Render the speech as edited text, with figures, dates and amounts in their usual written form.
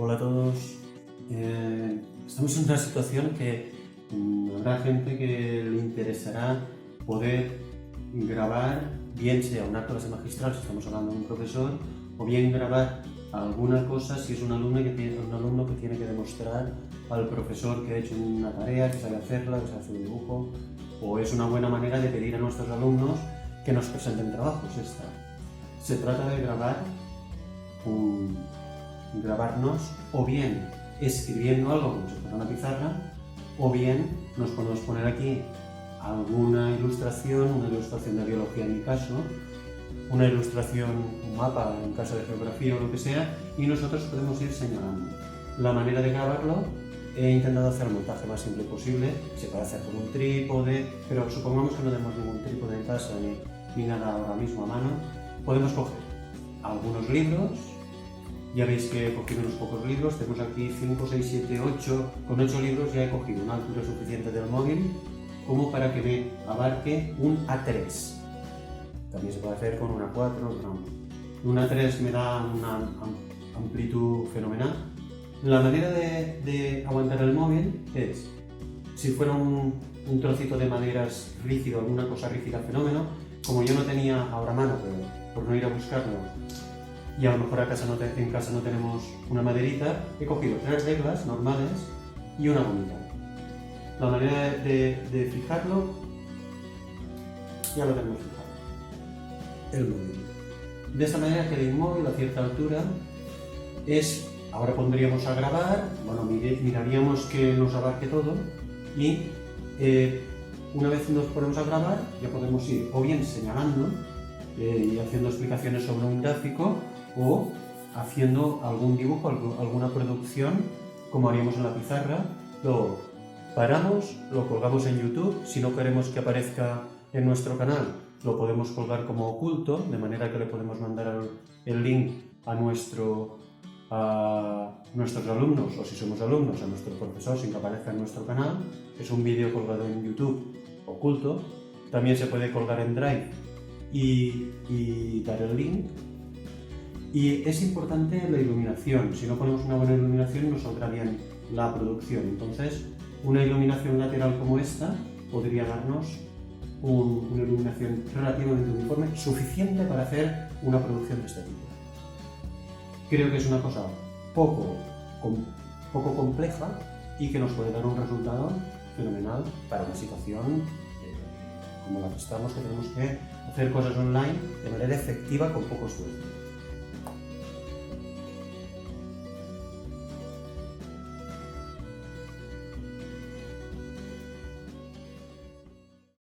Hola a todos. Estamos en una situación que habrá gente que le interesará poder grabar, bien sea una clase magistral si estamos hablando de un profesor, o bien grabar alguna cosa si es un alumno que tiene que demostrar al profesor que ha hecho una tarea, que sabe hacerla, que sabe hacer un dibujo, o es una buena manera de pedir a nuestros alumnos que nos presenten trabajos. Se trata de grabarnos o bien escribiendo algo como si fuera una pizarra, o bien nos podemos poner aquí alguna ilustración, una ilustración de biología en mi caso, una ilustración, un mapa en caso de geografía o lo que sea, y nosotros podemos ir señalando. La manera de grabarlo, he intentado hacer el montaje más simple posible. Se puede hacer con un trípode, pero supongamos que no tenemos ningún trípode en casa ni nada ahora mismo a mano. Podemos coger algunos libros. Ya veis que he cogido unos pocos libros, tenemos aquí 5, 6, 7, 8, con 8 libros ya he cogido una altura suficiente del móvil como para que me abarque un A3. También se puede hacer con una 4, un A3 me da una amplitud fenomenal. La manera de aguantar el móvil es, si fuera un trocito de maderas rígido, alguna cosa rígida, fenómeno. Como yo no tenía ahora a mano, pero por no ir a buscarlo, y a lo mejor en casa no tenemos una maderita, he cogido 3 reglas normales y una gomita. La manera de fijarlo, ya lo tenemos fijado, el móvil. De esta manera que el inmóvil a cierta altura ahora pondríamos a grabar, bueno, miraríamos que nos abarque todo, y una vez nos ponemos a grabar ya podemos ir o bien señalando y haciendo explicaciones sobre un gráfico, o haciendo algún dibujo, alguna producción como haríamos en la pizarra. Luego paramos, lo colgamos en YouTube. Si no queremos que aparezca en nuestro canal, lo podemos colgar como oculto, de manera que le podemos mandar el link a nuestros alumnos, o si somos alumnos, a nuestro profesor, sin que aparezca en nuestro canal. Es un vídeo colgado en YouTube oculto. También se puede colgar en Drive y dar el link. Y es importante la iluminación. Si no ponemos una buena iluminación no saldrá bien la producción. Entonces, una iluminación lateral como esta podría darnos una iluminación relativamente uniforme, suficiente para hacer una producción de este tipo. Creo que es una cosa poco compleja y que nos puede dar un resultado fenomenal para una situación como la que estamos, que tenemos que hacer cosas online de manera efectiva con poco esfuerzo.